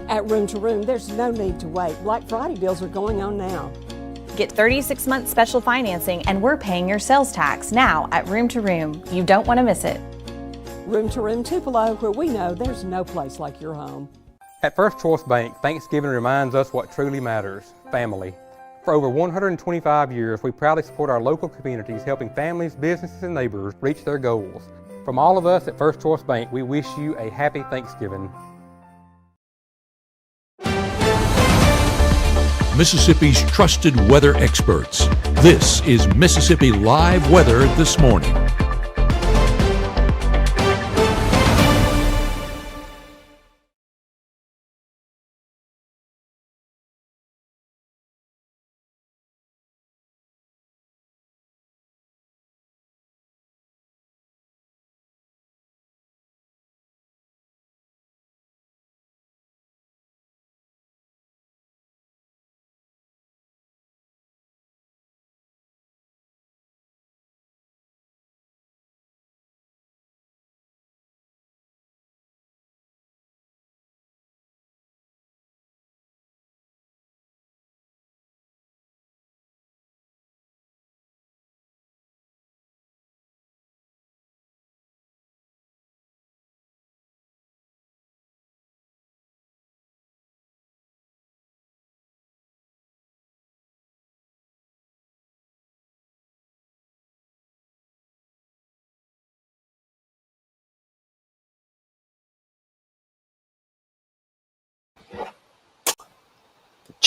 At Room to Room, there's no need to wait. Black Friday deals are going on now. Get 36-month special financing, and we're paying your sales tax now at Room to Room. You don't want to miss it. Room to Room Tupelo, where we know there's no place like your home. At First Choice Bank, Thanksgiving reminds us what truly matters: family. For over 125 years, we proudly support our local communities, helping families, businesses, and neighbors reach their goals. From all of us at First Choice Bank, we wish you a happy Thanksgiving. Mississippi's trusted weather experts. This is Mississippi Live Weather This Morning.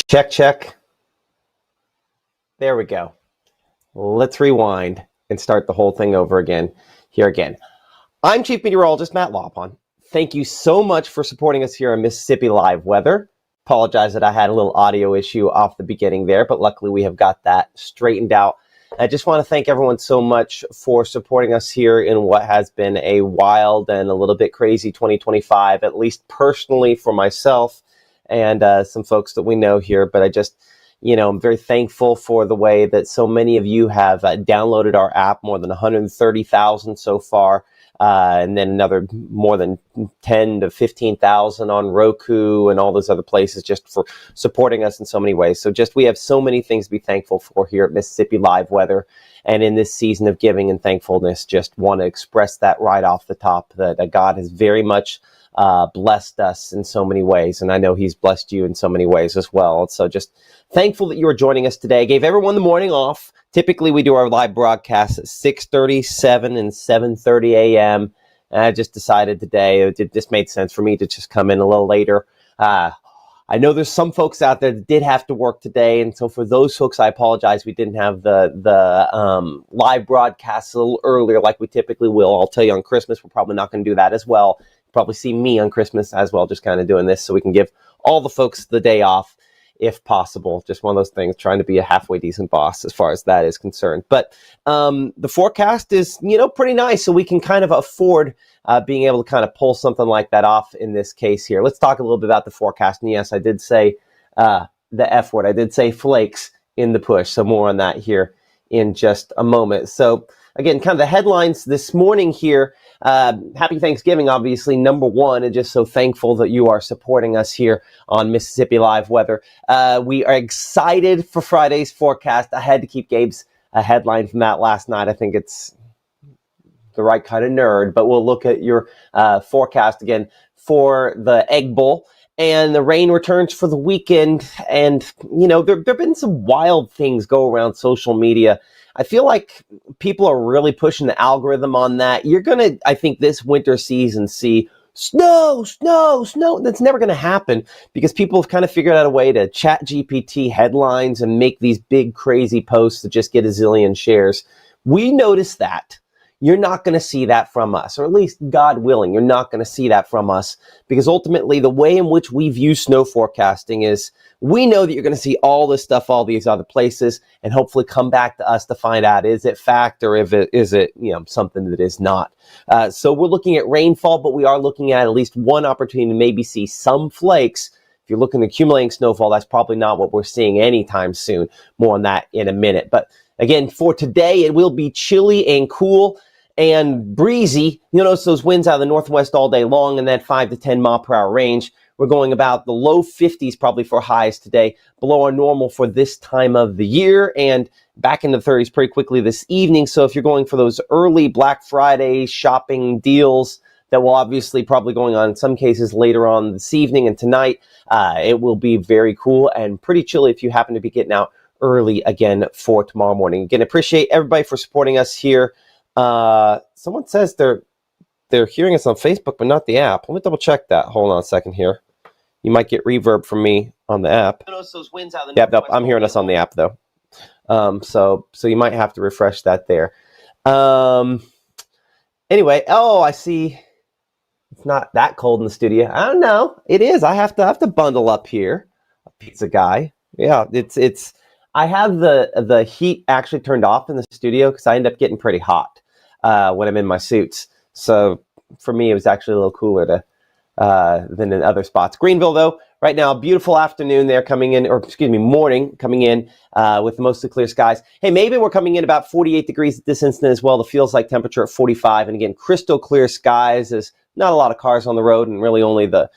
Check, check. There we go. Let's rewind and start the whole thing over again. Here again. I'm Chief Meteorologist Matt Lawpon. Thank you so much for supporting us here on Mississippi Live Weather. Apologize that I had a little audio issue off the beginning there, but luckily we have got that straightened out. I just want to thank everyone so much for supporting us here in what has been a wild and a little bit crazy 2025, at least personally for myself and some folks that we know here. But I just, I'm very thankful for the way that so many of you have downloaded our app, more than 130,000 so far, and then another more than 10 to 15,000 on Roku and all those other places, just for supporting us in so many ways. So we have so many things to be thankful for here at Mississippi Live Weather. And in this season of giving and thankfulness, just want to express that right off the top, that God has very much blessed us in so many ways. And I know he's blessed you in so many ways as well. So just thankful that you are joining us today. Gave everyone the morning off. Typically, we do our live broadcasts at 6:30, 7, and 7:30 a.m. And I just decided today it just made sense for me to just come in a little later. I know there's some folks out there that did have to work today, and so for those folks, I apologize. We didn't have the live broadcast a little earlier like we typically will. I'll tell you, on Christmas, we're probably not going to do that as well. You'll probably see me on Christmas as well, just kind of doing this so we can give all the folks the day off, if possible. Just one of those things, trying to be a halfway decent boss as far as that is concerned. But the forecast is, pretty nice, so we can kind of afford being able to kind of pull something like that off in this case here. Let's talk a little bit about the forecast. And yes, I did say the F word. I did say flakes in the push, so more on that here in just a moment. So again, kind of the headlines this morning here. Happy Thanksgiving, obviously, number one, and just so thankful that you are supporting us here on Mississippi Live Weather. We are excited for Friday's forecast. I had to keep Gabe's headline from that last night. I think it's the right kind of nerd, but we'll look at your forecast again for the Egg Bowl. And the rain returns for the weekend. And, there have been some wild things go around social media. I feel like people are really pushing the algorithm on that. You're going to, I think, this winter season see snow, snow, snow. That's never going to happen because people have kind of figured out a way to chat GPT headlines and make these big, crazy posts that just get a zillion shares. We noticed that. You're not going to see that from us, or at least, God willing, you're not going to see that from us, because ultimately the way in which we view snow forecasting is we know that you're going to see all this stuff, all these other places, and hopefully come back to us to find out, is it fact or is it something that is not. So we're looking at rainfall, but we are looking at least one opportunity to maybe see some flakes. If you're looking at accumulating snowfall, that's probably not what we're seeing anytime soon. More on that in a minute. But again, for today, it will be chilly and cool and breezy. You'll notice those winds out of the northwest all day long in that 5 to 10 mile per hour range. We're going about the low 50s probably for highs today, below our normal for this time of the year, and back into the 30s pretty quickly this evening. So if you're going for those early Black Friday shopping deals that will obviously probably going on in some cases later on this evening and tonight, it will be very cool and pretty chilly if you happen to be getting out early again for tomorrow morning. Again, appreciate everybody for supporting us here. Someone says they're hearing us on Facebook, but not the app. Let me double check that. Hold on a second here. You might get reverb from me on the app. Yep, nope, I'm hearing us on the app though. So you might have to refresh that there. Anyway, oh, I see. It's not that cold in the studio. I don't know. It is. I have to bundle up here. A pizza guy. Yeah, it's. I have the heat actually turned off in the studio because I end up getting pretty hot when I'm in my suits. So for me, it was actually a little cooler than in other spots. Greenville, though, right now, beautiful afternoon there coming in, or excuse me, morning coming in with mostly clear skies. Hey, maybe we're coming in about 48 degrees at this instant as well. The feels like temperature at 45. And again, crystal clear skies. There's not a lot of cars on the road and really only the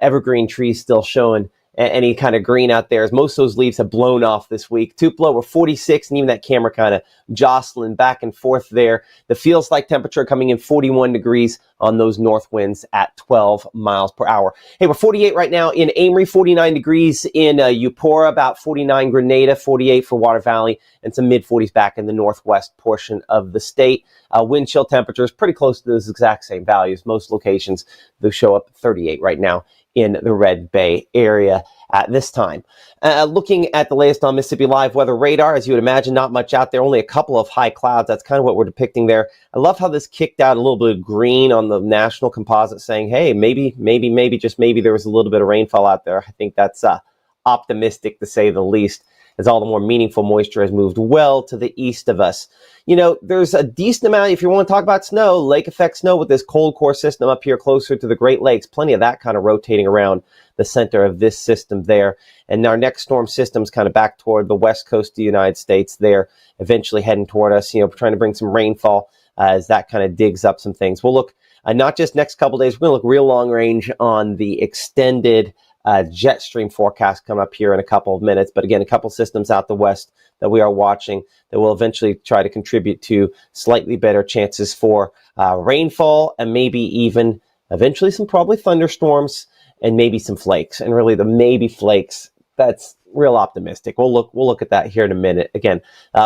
evergreen trees still showing any kind of green out there, as most of those leaves have blown off this week. Tupelo, we're 46, and even that camera kind of jostling back and forth there. The feels like temperature coming in 41 degrees on those north winds at 12 miles per hour. Hey, we're 48 right now in Amory, 49 degrees in Eupora, about 49 Grenada, 48 for Water Valley, and some mid-40s back in the northwest portion of the state. Wind chill temperatures pretty close to those exact same values. Most locations, they'll show up 38 right now in the Red Bay area at this time. Looking at the latest on Mississippi Live weather radar, as you would imagine, not much out there, only a couple of high clouds. That's kind of what we're depicting there. I love how this kicked out a little bit of green on the national composite saying, hey, maybe, just maybe there was a little bit of rainfall out there. I think that's optimistic to say the least, as all the more meaningful moisture has moved well to the east of us. You know, there's a decent amount, if you want to talk about snow, lake effect snow with this cold core system up here closer to the Great Lakes, plenty of that kind of rotating around the center of this system there. And our next storm system's kind of back toward the west coast of the United States there, eventually heading toward us, trying to bring some rainfall as that kind of digs up some things. We'll look not just next couple days, we're going to look real long range on the extended jet stream forecast coming up here in a couple of minutes. But again, a couple systems out the west that we are watching that will eventually try to contribute to slightly better chances for rainfall and maybe even eventually some probably thunderstorms and maybe some flakes. And really the maybe flakes, that's real optimistic. We'll look at that here in a minute. Again,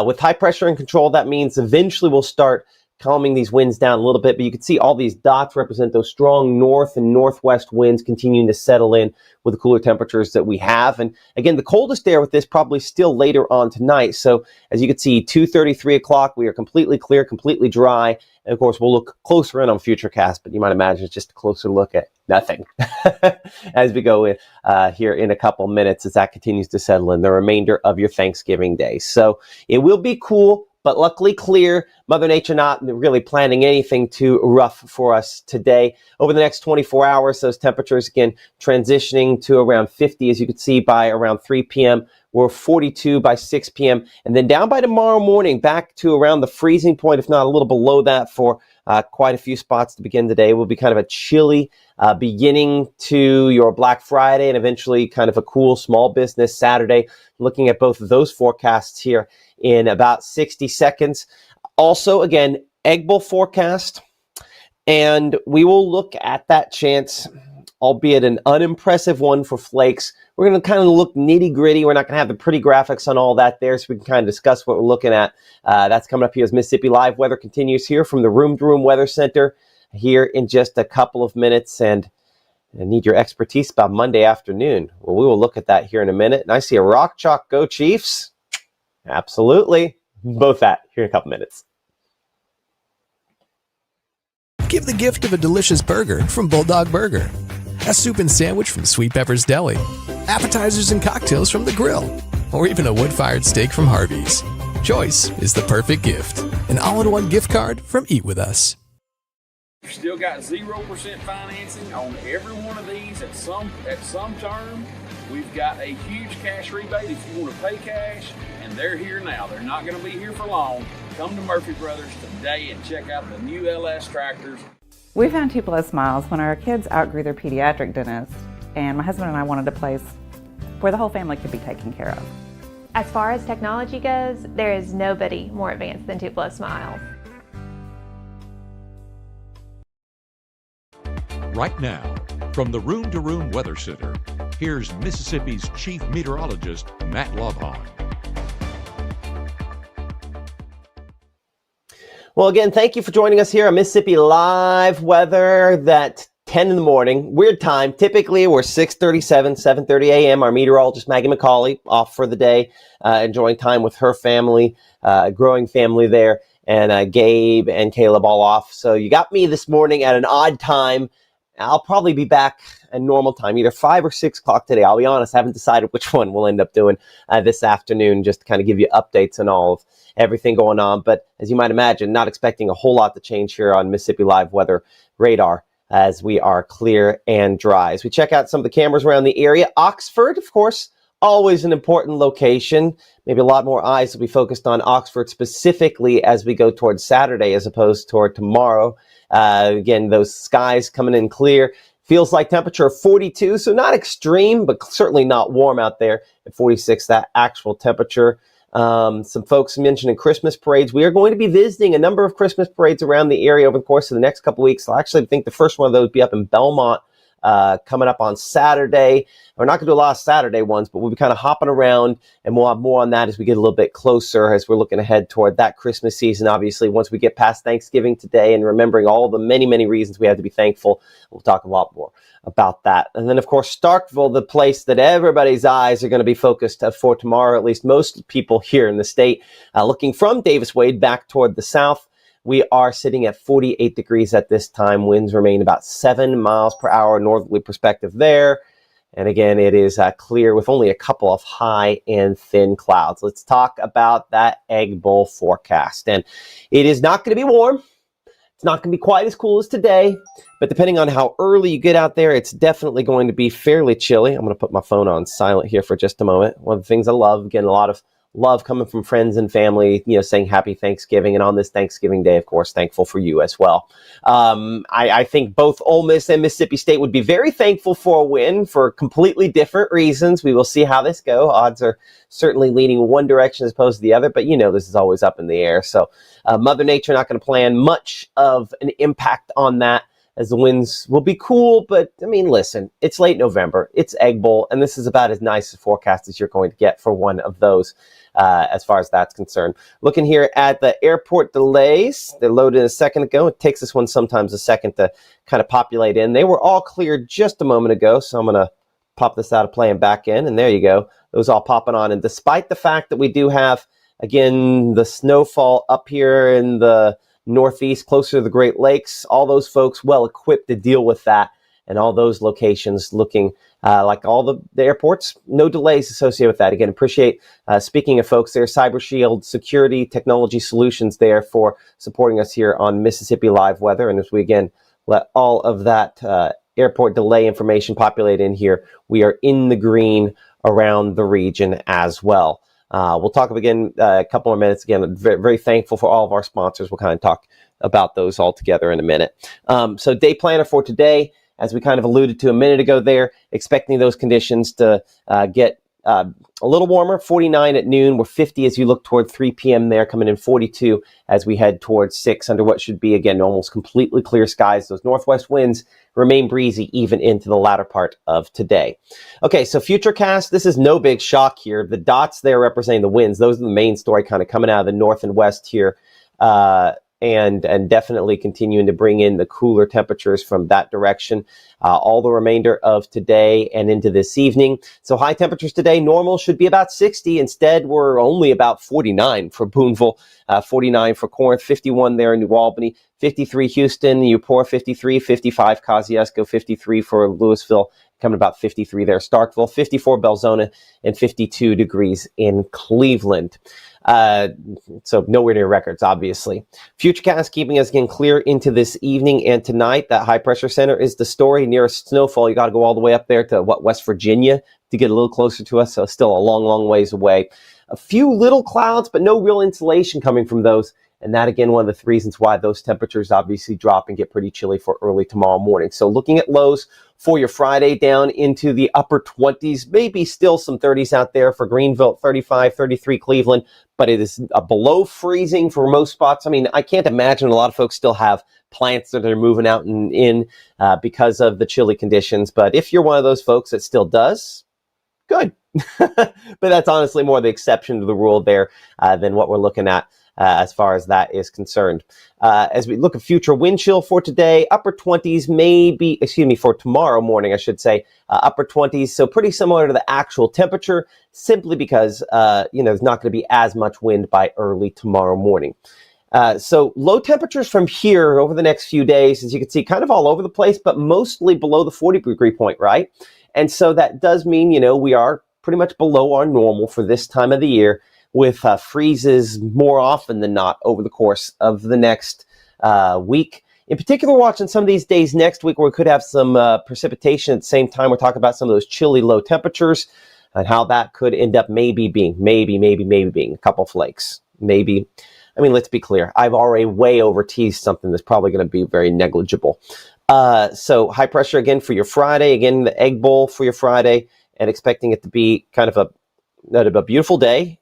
with high pressure and control, that means eventually we'll start calming these winds down a little bit, but you can see all these dots represent those strong north and northwest winds continuing to settle in with the cooler temperatures that we have. And again, the coldest air with this probably still later on tonight. So as you can see, 2:30, 3 o'clock, we are completely clear, completely dry. And of course, we'll look closer in on Futurecast, but you might imagine it's just a closer look at nothing as we go in here in a couple minutes as that continues to settle in the remainder of your Thanksgiving day. So it will be cool, but luckily clear. Mother Nature not really planning anything too rough for us today. Over the next 24 hours, those temperatures, again, transitioning to around 50, as you can see, by around 3 p.m. We're 42 by 6 p.m. And then down by tomorrow morning, back to around the freezing point, if not a little below that for quite a few spots to begin today. Will be kind of a chilly beginning to your Black Friday and eventually kind of a cool small business Saturday. Looking at both of those forecasts here in about 60 seconds. Also, again, Egg Bowl forecast, and we will look at that chance, albeit an unimpressive one for flakes. We're going to kind of look nitty-gritty. We're not going to have the pretty graphics on all that there, so we can kind of discuss what we're looking at. That's coming up here as Mississippi Live Weather continues here from the Room to Room Weather Center here in just a couple of minutes, and I need your expertise about Monday afternoon. Well, we will look at that here in a minute. And I see a rock chalk go Chiefs. Absolutely. Both that here in a couple minutes. Give the gift of a delicious burger from Bulldog Burger, a soup and sandwich from Sweet Pepper's Deli, appetizers and cocktails from The Grill, or even a wood-fired steak from Harvey's. Choice is the perfect gift. An all-in-one gift card from Eat With Us. Still got 0% financing on every one of these at some term. We've got a huge cash rebate if you want to pay cash, and they're here now. They're not going to be here for long. Come to Murphy Brothers today and check out the new LS tractors. We found Tupelo smiles when our kids outgrew their pediatric dentist. and my husband and I wanted a place where the whole family could be taken care of. As far as technology goes, there is nobody more advanced than Tupelo Smiles. Right now, from the Room to Room Weather Center, here's Mississippi's Chief Meteorologist, Matt Lovehon. Well, again, thank you for joining us here on Mississippi Live Weather. That 10 in the morning, weird time. Typically, we're 6:37, 7:30 a.m. Our meteorologist, Maggie McCauley, off for the day, enjoying time with her family, growing family there, and Gabe and Caleb all off. So you got me this morning at an odd time. I'll probably be back at normal time, either 5 or 6 o'clock today. I'll be honest, I haven't decided which one we'll end up doing this afternoon, just to kind of give you updates on all of everything going on. But as you might imagine, not expecting a whole lot to change here on Mississippi Live Weather Radar as we are clear and dry. As we check out some of the cameras around the area, Oxford, of course, always an important location. Maybe a lot more eyes will be focused on Oxford specifically as we go towards Saturday as opposed toward tomorrow. Again, those skies coming in clear. Feels like temperature of 42, so not extreme, but certainly not warm out there at 46, that actual temperature. Some folks mentioning Christmas parades. We are going to be visiting a number of Christmas parades around the area over the course of the next couple of weeks. I actually think the first one of those will be up in Belmont coming up on Saturday. We're not going to do a lot of Saturday ones, but we'll be kind of hopping around, and we'll have more on that as we get a little bit closer as we're looking ahead toward that Christmas season. Obviously, once we get past Thanksgiving today and remembering all the many, many reasons we have to be thankful, we'll talk a lot more about that. And then, of course, Starkville, the place that everybody's eyes are going to be focused for tomorrow, at least most people here in the state, looking from Davis Wade back toward the south. We are sitting at 48 degrees at this time. Winds remain about 7 miles per hour northerly perspective there. And again, it is clear with only a couple of high and thin clouds. Let's talk about that Egg Bowl forecast. And it is not going to be warm. It's not going to be quite as cool as today. But depending on how early you get out there, it's definitely going to be fairly chilly. I'm going to put my phone on silent here for just a moment. One of the things I love, again, a lot of love coming from friends and family, saying happy Thanksgiving. And on this Thanksgiving Day, of course, thankful for you as well. I think both Ole Miss and Mississippi State would be very thankful for a win for completely different reasons. We will see how this goes. Odds are certainly leaning one direction as opposed to the other, but this is always up in the air. So Mother Nature not going to plan much of an impact on that, as the winds will be cool. But listen, it's late November, it's Egg Bowl, and this is about as nice a forecast as you're going to get for one of those as far as that's concerned. Looking here at the airport delays, they loaded a second ago. It takes this one sometimes a second to kind of populate in. They were all cleared just a moment ago, so I'm going to pop this out of play and back in, and there you go. Those all popping on. And despite the fact that we do have, again, the snowfall up here in the northeast, closer to the Great Lakes, all those folks well equipped to deal with that, and all those locations looking like all the airports, no delays associated with that. Again, appreciate, speaking of folks there, Cyber Shield Security Technology Solutions there for supporting us here on Mississippi Live Weather. And as we again let all of that airport delay information populate in here, we are in the green around the region as well. We'll talk again a couple more minutes. Again, very, very thankful for all of our sponsors. We'll kind of talk about those all together in a minute. So day planner for today, as we kind of alluded to a minute ago there, expecting those conditions to get a little warmer, 49 at noon. We're 50 as you look toward 3 p.m. there, coming in 42 as we head towards 6 under what should be, again, almost completely clear skies. Those northwest winds remain breezy even into the latter part of today. Okay, so Futurecast, this is no big shock here. The dots there representing the winds, those are the main story kind of coming out of the north and west here. And definitely continuing to bring in the cooler temperatures from that direction all the remainder of today and into this evening. So high temperatures today, normal should be about 60. Instead, we're only about 49 for Boonville, 49 for Corinth, 51 there in New Albany, 53 Houston, Eupora 53, 55 Kosciuszko, 53 for Louisville, coming about 53 there, Starkville, 54 Belzona, and 52 degrees in Cleveland. So nowhere near records, obviously. Futurecast keeping us again clear into this evening and tonight. That high pressure center is the story. Nearest snowfall, you got to go all the way up there to West Virginia to get a little closer to us. So still a long, long ways away. A few little clouds, but no real insulation coming from those. And that, again, one of the reasons why those temperatures obviously drop and get pretty chilly for early tomorrow morning. So looking at lows for your Friday down into the upper 20s, maybe still some 30s out there for Greenville, 35, 33 Cleveland, but it is below freezing for most spots. I mean, I can't imagine a lot of folks still have plants that are moving out and in because of the chilly conditions. But if you're one of those folks that still does, good. But that's honestly more the exception to the rule there than what we're looking at as far as that is concerned. As we look at future wind chill for today, upper 20s, maybe, for tomorrow morning, I should say, upper 20s. So pretty similar to the actual temperature, simply because, there's not going to be as much wind by early tomorrow morning. So low temperatures from here over the next few days, as you can see, kind of all over the place, but mostly below the 40-degree point, right? And so that does mean, we are pretty much below our normal for this time of the year, with freezes more often than not over the course of the next week. In particular, watching some of these days next week where we could have some precipitation at the same time. We're talking about some of those chilly low temperatures and how that could end up maybe being a couple flakes. Maybe. I mean, let's be clear. I've already way over teased something that's probably going to be very negligible. So high pressure again for your Friday. Again, the egg bowl for your Friday, and expecting it to be kind of a beautiful day.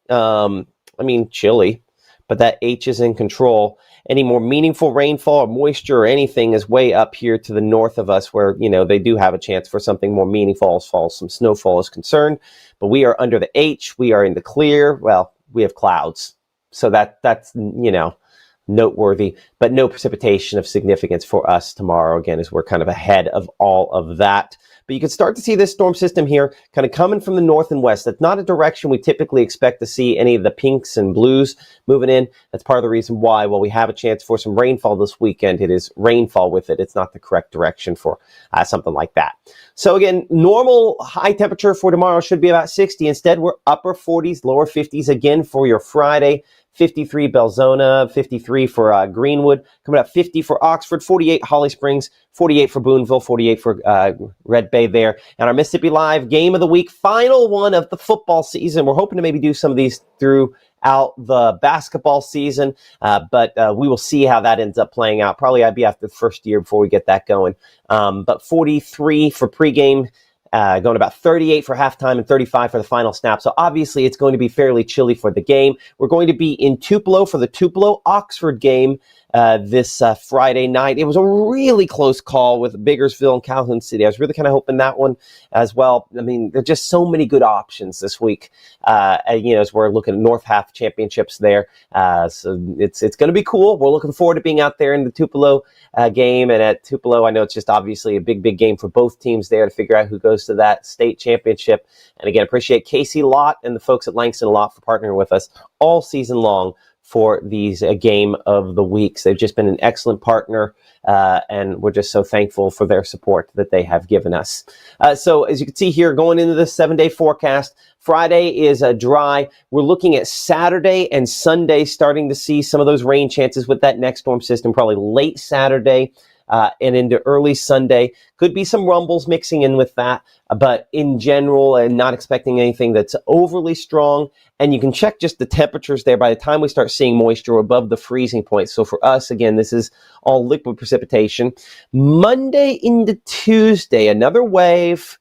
Chilly, but that H is in control. Any more meaningful rainfall or moisture or anything is way up here to the north of us, where, they do have a chance for something more meaningful as far as some snowfall is concerned. But we are under the H. We are in the clear. Well, we have clouds. So that's noteworthy, but no precipitation of significance for us tomorrow, again, as we're kind of ahead of all of that. But you can start to see this storm system here kind of coming from the north and west. That's not a direction we typically expect to see any of the pinks and blues moving in. That's part of the reason why, while we have a chance for some rainfall this weekend, it is rainfall with it. It's not the correct direction for something like that. So again, normal high temperature for tomorrow should be about 60. Instead, we're upper 40s, lower 50s again for your Friday. 53 Belzona, 53 for Greenwood, coming up 50 for Oxford, 48 Holly Springs, 48 for Boonville, 48 for Red Bay there. And our Mississippi Live Game of the Week, final one of the football season. We're hoping to maybe do some of these throughout the basketball season, but we will see how that ends up playing out. Probably I'd be after the first year before we get that going. But 43 for pregame. Going about 38 for halftime and 35 for the final snap. So obviously it's going to be fairly chilly for the game. We're going to be in Tupelo for the Tupelo-Oxford game this Friday night. It was a really close call with Biggersville and Calhoun City. I was really kind of hoping that one as well. I mean, there are just so many good options this week, as we're looking at North Half Championships there. So it's going to be cool. We're looking forward to being out there in the Tupelo game. And at Tupelo, I know it's just obviously a big game for both teams there to figure out who goes to that state championship. And again, appreciate Casey Lott and the folks at Langston Lott for partnering with us all season long for these game of the weeks. They've just been an excellent partner, and we're just so thankful for their support that they have given us. So as you can see here, going into the 7-day forecast, Friday is dry. We're looking at Saturday and Sunday starting to see some of those rain chances with that next storm system, probably late Saturday and into early Sunday. Could be some rumbles mixing in with that, but in general, and not expecting anything that's overly strong. And you can check just the temperatures there by the time we start seeing moisture above the freezing point. So for us, again, this is all liquid precipitation. Monday into Tuesday, another wave.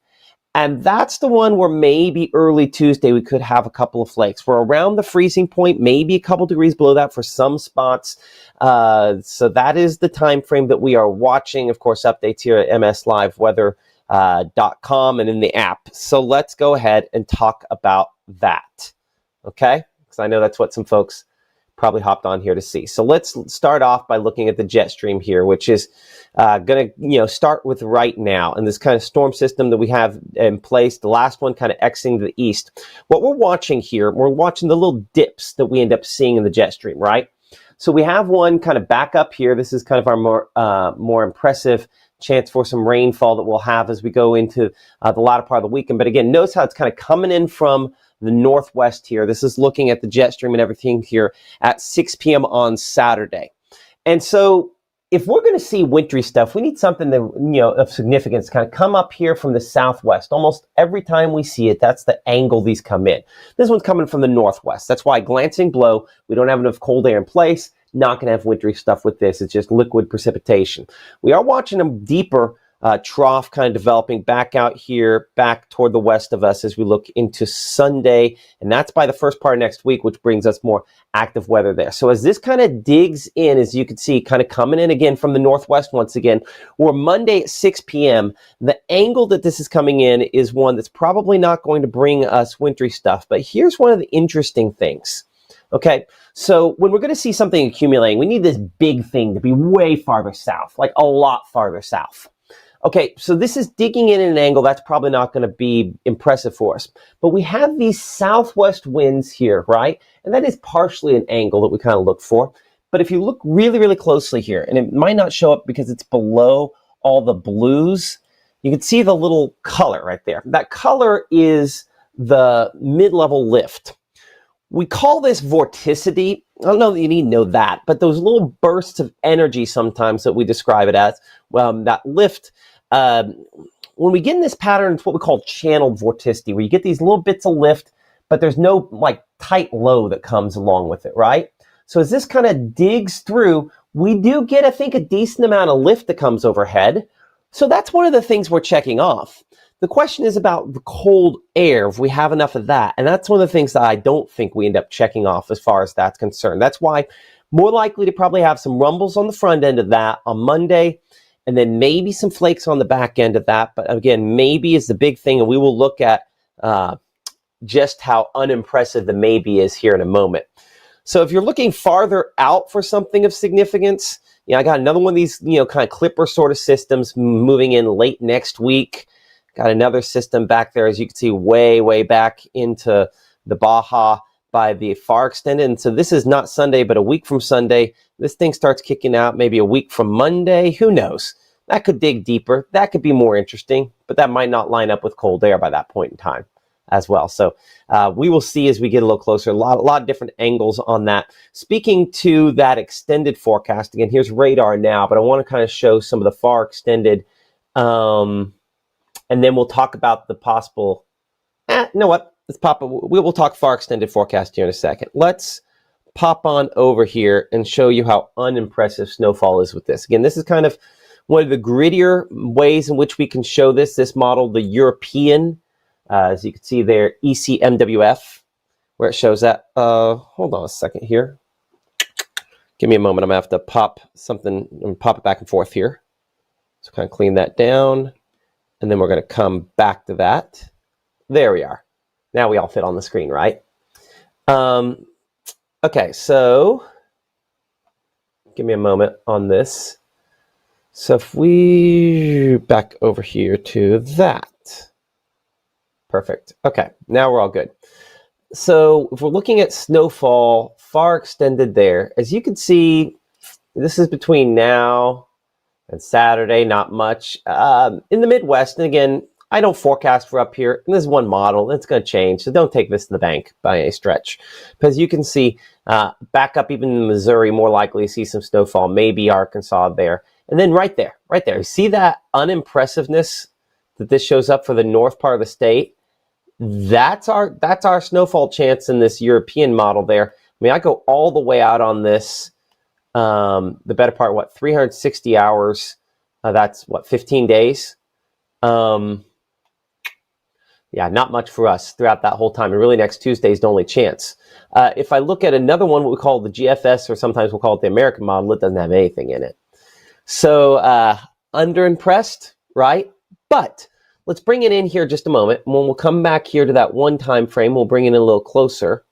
And that's the one where maybe early Tuesday we could have a couple of flakes. We're around the freezing point, maybe a couple degrees below that for some spots. So that is the time frame that we are watching. Of course, updates here at msliveweather.com and in the app. So let's go ahead and talk about that. Okay? Because I know that's what some folks probably hopped on here to see. So let's start off by looking at the jet stream here, which is going to start with right now. And this kind of storm system that we have in place, the last one kind of exiting to the east. What we're watching here, we're watching the little dips that we end up seeing in the jet stream, right? So we have one kind of back up here. This is kind of our more impressive chance for some rainfall that we'll have as we go into the latter part of the weekend. But again, notice how it's kind of coming in from the northwest here. This is looking at the jet stream and everything here at 6 p.m. on Saturday. And so if we're going to see wintry stuff, we need something that, of significance kind of come up here from the southwest. Almost every time we see it, that's the angle these come in. This one's coming from the northwest. That's why glancing below, we don't have enough cold air in place. Not going to have wintry stuff with this. It's just liquid precipitation. We are watching a deeper trough kind of developing back out here, back toward the west of us as we look into Sunday. And that's by the first part of next week, which brings us more active weather there. So as this kind of digs in, as you can see, kind of coming in again from the northwest once again, we're Monday at 6 p.m. The angle that this is coming in is one that's probably not going to bring us wintry stuff. But here's one of the interesting things. Okay, so when we're going to see something accumulating, we need this big thing to be way farther south, like a lot farther south. Okay, so this is digging in at an angle that's probably not going to be impressive for us. But we have these southwest winds here, right? And that is partially an angle that we kind of look for. But if you look really, really closely here, and it might not show up because it's below all the blues, you can see the little color right there. That color is the mid-level lift. We call this vorticity. I don't know that you need to know that, but those little bursts of energy sometimes that we describe it as, that lift, when we get in this pattern, it's what we call channeled vorticity, where you get these little bits of lift, but there's no like tight low that comes along with it, right? So as this kind of digs through, we do get, I think, a decent amount of lift that comes overhead. So that's one of the things we're checking off. The question is about the cold air, if we have enough of that. And that's one of the things that I don't think we end up checking off as far as that's concerned. That's why more likely to probably have some rumbles on the front end of that on Monday, and then maybe some flakes on the back end of that. But again, maybe is the big thing, and we will look at just how unimpressive the maybe is here in a moment. So if you're looking farther out for something of significance, I got another one of these, kind of clipper sort of systems moving in late next week. Got another system back there, as you can see, way, way back into the Baja by the far extended. And so this is not Sunday, but a week from Sunday. This thing starts kicking out maybe a week from Monday. Who knows? That could dig deeper. That could be more interesting, but that might not line up with cold air by that point in time as well. So we will see as we get a little closer. A lot of different angles on that. Speaking to that extended forecast, again, here's radar now, but I want to kind of show some of the far extended and then we'll talk about the possible, you know what? Let's pop, we'll talk far extended forecast here in a second. Let's pop on over here and show you how unimpressive snowfall is with this. Again, this is kind of one of the grittier ways in which we can show this model, the European, as you can see there, ECMWF, where it shows that. Hold on a second here. Give me a moment. I'm going to have to pop something and pop it back and forth here. So kind of clean that down. And then we're going to come back to that. There we are. Now we all fit on the screen, right? Okay, so give me a moment on this. So if we back over here to that. Perfect. Okay, now we're all good. So if we're looking at snowfall far extended there, as you can see, this is between now and Saturday, not much. In the Midwest, and again, I don't forecast for up here. And this is one model. It's going to change, so don't take this to the bank by any stretch. Because you can see back up even in Missouri, more likely to see some snowfall, maybe Arkansas there. And then right there, you see that unimpressiveness that this shows up for the north part of the state? That's our snowfall chance in this European model there. I mean, I go all the way out on this. The better part, 360 hours. That's 15 days. Yeah, not much for us throughout that whole time. And really next Tuesday is the only chance. If I look at another one, what we call the GFS, or sometimes we'll call it the American model, it doesn't have anything in it. So underimpressed, right? But let's bring it in here just a moment. And when we'll come back here to that one time frame, we'll bring it in a little closer.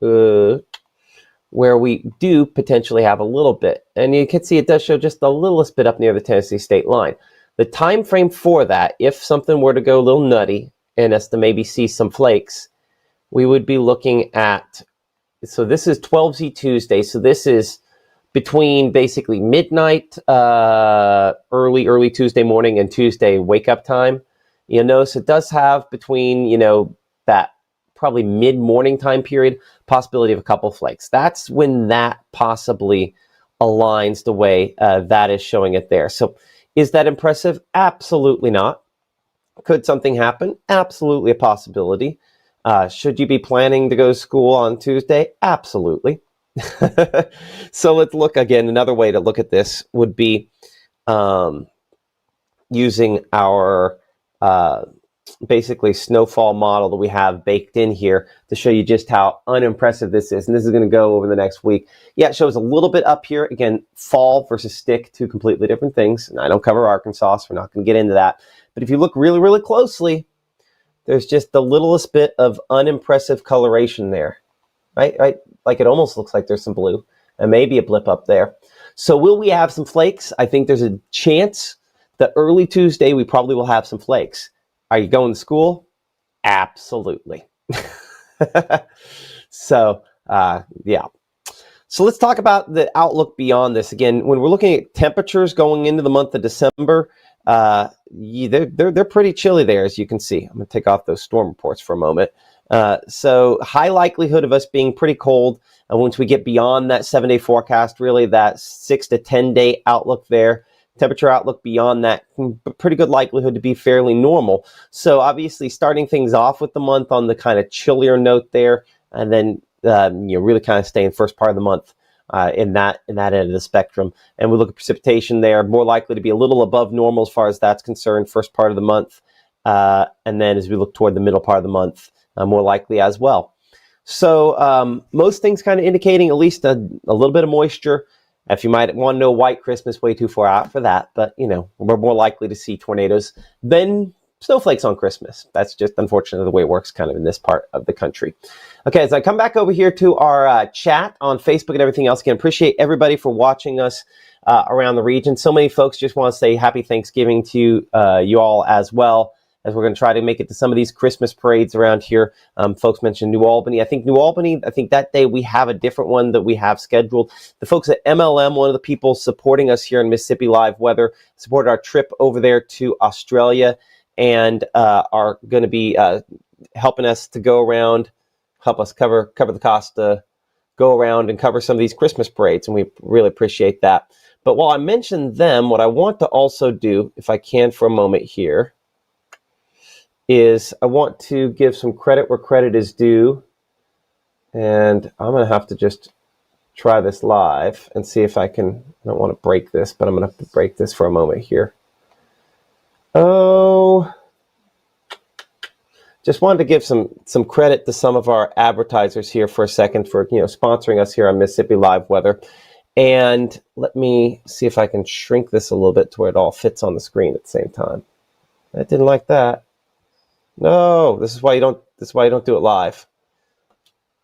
Where we do potentially have a little bit. And you can see it does show just the littlest bit up near the Tennessee state line. The time frame for that, if something were to go a little nutty and us to maybe see some flakes, we would be looking at, so this is 12Z Tuesday, so this is between basically midnight, early Tuesday morning and Tuesday wake up time. You'll notice it does have between, that probably mid-morning time period, possibility of a couple flakes. That's when that possibly aligns the way that is showing it there. So is that impressive? Absolutely not. Could something happen? Absolutely a possibility. Should you be planning to go to school on Tuesday? Absolutely. So let's look again. Another way to look at this would be using our basically snowfall model that we have baked in here to show you just how unimpressive this is. And this is going to go over the next week. Yeah, it shows a little bit up here. Again, fall versus stick, two completely different things. And I don't cover Arkansas, so we're not going to get into that. But if you look really, really closely, there's just the littlest bit of unimpressive coloration there, right? Like it almost looks like there's some blue and maybe a blip up there. So will we have some flakes? I think there's a chance that early Tuesday we probably will have some flakes. Are you going to school? Absolutely. So, yeah. So let's talk about the outlook beyond this. Again, when we're looking at temperatures going into the month of December, they're pretty chilly there, as you can see. I'm going to take off those storm reports for a moment. So high likelihood of us being pretty cold. And once we get beyond that 7-day forecast, really that 6 to 10-day outlook there, temperature outlook beyond that, pretty good likelihood to be fairly normal. So obviously starting things off with the month on the kind of chillier note there, and then really kind of staying first part of the month in that end of the spectrum. And we look at precipitation there, more likely to be a little above normal as far as that's concerned, first part of the month. And then as we look toward the middle part of the month, more likely as well. So most things kind of indicating at least a little bit of moisture. If you might want to know white Christmas, way too far out for that. But, we're more likely to see tornadoes than snowflakes on Christmas. That's just unfortunately the way it works kind of in this part of the country. Okay, as I come back over here to our chat on Facebook and everything else, again, appreciate everybody for watching us around the region. So many folks just want to say happy Thanksgiving to you all as well, as we're going to try to make it to some of these Christmas parades around here. Folks mentioned New Albany. I think that day we have a different one that we have scheduled. The folks at MLM, one of the people supporting us here in Mississippi Live Weather, supported our trip over there to Australia and are going to be helping us to go around, help us cover the cost to go around and cover some of these Christmas parades, and we really appreciate that. But while I mention them, what I want to also do, if I can for a moment here, is I want to give some credit where credit is due. And I'm going to have to just try this live and see if I can. I don't want to break this, but I'm going to have to break this for a moment here. Oh, just wanted to give some credit to some of our advertisers here for a second for sponsoring us here on Mississippi Live Weather. And let me see if I can shrink this a little bit to where it all fits on the screen at the same time. I didn't like that. No, this is why you don't do it live.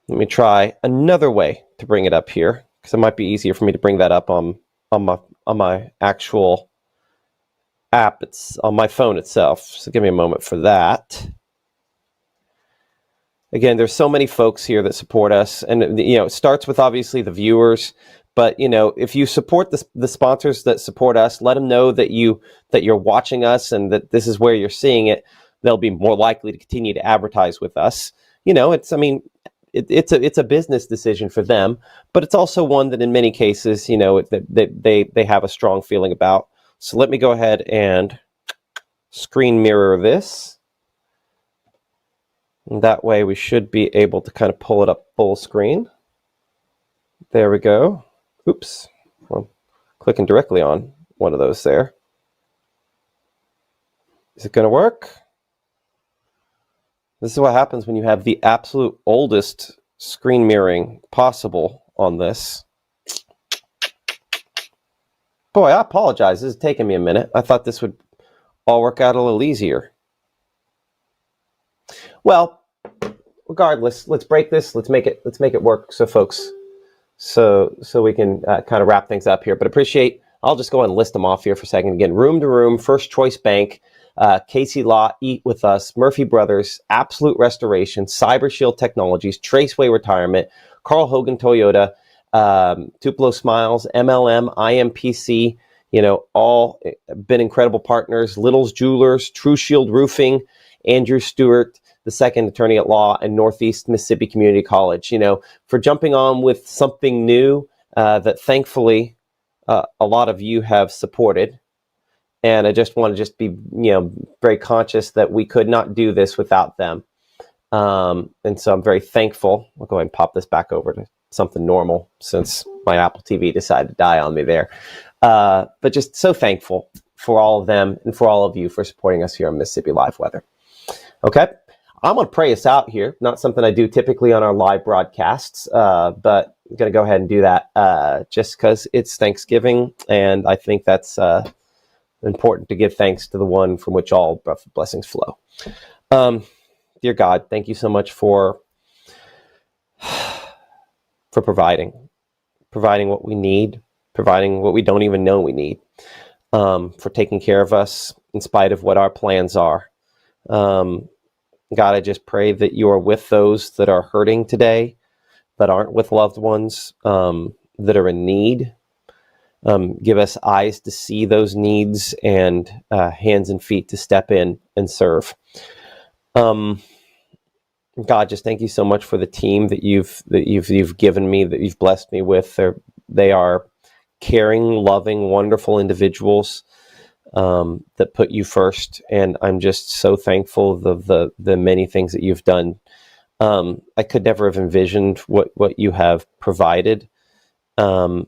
Let me try another way to bring it up here, because it might be easier for me to bring that up on my actual app. It's on my phone itself. So give me a moment for that. Again, there's so many folks here that support us, and it starts with obviously the viewers. But if you support the sponsors that support us, let them know that you're watching us and that this is where you're seeing it. They'll be more likely to continue to advertise with us. It's a business decision for them, but it's also one that in many cases, they have a strong feeling about. So let me go ahead and screen mirror this. And that way we should be able to kind of pull it up full screen. There we go. Oops. Well, clicking directly on one of those there. Is it going to work? This is what happens when you have the absolute oldest screen mirroring possible on this. Boy, I apologize. This is taking me a minute. I thought this would all work out a little easier. Well, regardless, let's break this. Let's make it work, so folks, so we can kind of wrap things up here. But appreciate. I'll just go and list them off here for a second. Again, Room to Room, First Choice Bank, Casey Law, Eat With Us, Murphy Brothers, Absolute Restoration, Cyber Shield Technologies, Traceway Retirement, Carl Hogan Toyota, Tupelo Smiles, MLM, IMPC, all been incredible partners. Little's Jewelers, True Shield Roofing, Andrew Stewart, the second attorney at law, and Northeast Mississippi Community College, for jumping on with something new that thankfully a lot of you have supported. And I just want to be, very conscious that we could not do this without them. And so I'm very thankful. I'll go ahead and pop this back over to something normal since my Apple TV decided to die on me there. But just so thankful for all of them and for all of you for supporting us here on Mississippi Live Weather. Okay, I'm going to pray us out here. Not something I do typically on our live broadcasts, but I'm going to go ahead and do that just because it's Thanksgiving, and I think that's important to give thanks to the one from which all blessings flow. Dear God, thank you so much for providing what we need, providing what we don't even know we need, for taking care of us in spite of what our plans are. God, I just pray that you are with those that are hurting today, that aren't with loved ones, that are in need. Give us eyes to see those needs and hands and feet to step in and serve. God, just thank you so much for the team that you've given me, that you've blessed me with. They are caring, loving, wonderful individuals that put you first, and I'm just so thankful of the many things that you've done. I could never have envisioned what you have provided. And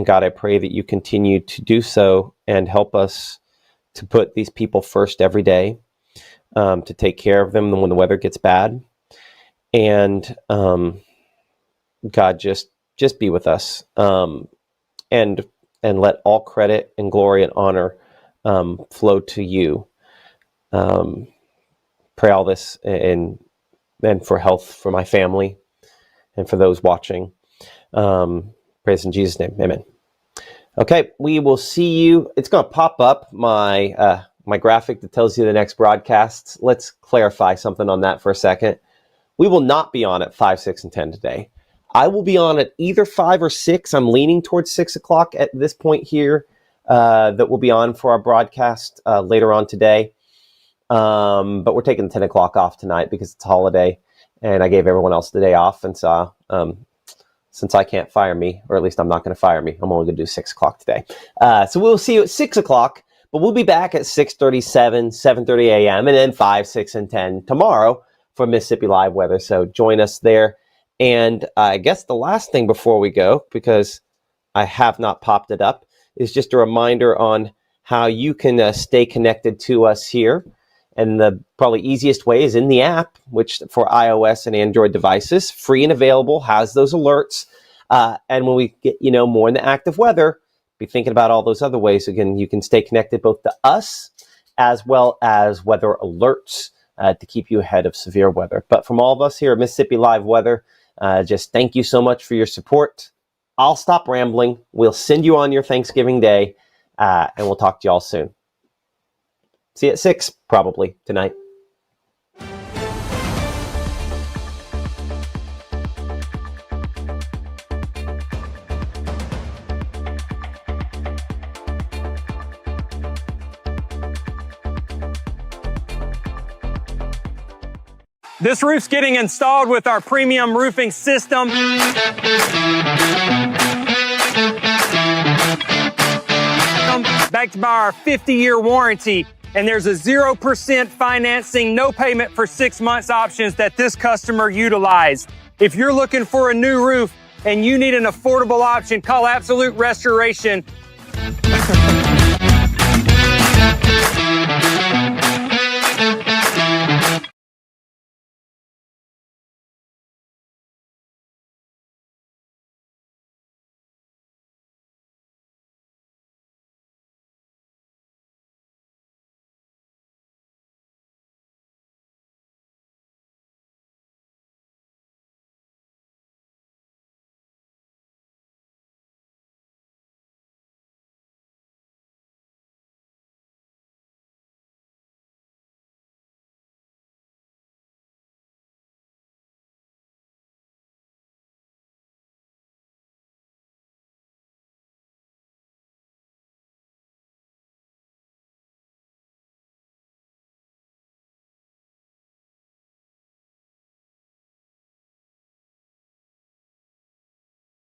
God, I pray that you continue to do so and help us to put these people first every day, to take care of them when the weather gets bad. And God, just be with us, and let all credit and glory and honor flow to you. Pray all this and for health for my family and for those watching. Praise in Jesus' name. Amen. Okay, we will see you. It's going to pop up my graphic that tells you the next broadcasts. Let's clarify something on that for a second. We will not be on at 5, 6, and 10 today. I will be on at either 5 or 6. I'm leaning towards 6 o'clock at this point here. That will be on for our broadcast later on today. But we're taking 10 o'clock off tonight because it's a holiday, and I gave everyone else the day off. And so since I can't fire me, or at least I'm not going to fire me, I'm only going to do 6 o'clock today. So we'll see you at 6 o'clock, but we'll be back at 6:37, 7:30 a.m., and then 5, 6, and 10 tomorrow for Mississippi Live Weather. So join us there. And I guess the last thing before we go, because I have not popped it up, is just a reminder on how you can stay connected to us here. And the probably easiest way is in the app, which for iOS and Android devices, free and available, has those alerts. And when we get, more in the active weather, be thinking about all those other ways. Again, you can stay connected both to us as well as weather alerts to keep you ahead of severe weather. But from all of us here at Mississippi Live Weather, just thank you so much for your support. I'll stop rambling. We'll send you on your Thanksgiving day, and we'll talk to you all soon. See you at 6, probably, tonight. This roof's getting installed with our premium roofing system. Backed by our 50-year warranty. And there's a 0% financing, no payment for 6 months options that this customer utilized. If you're looking for a new roof and you need an affordable option, call Absolute Restoration.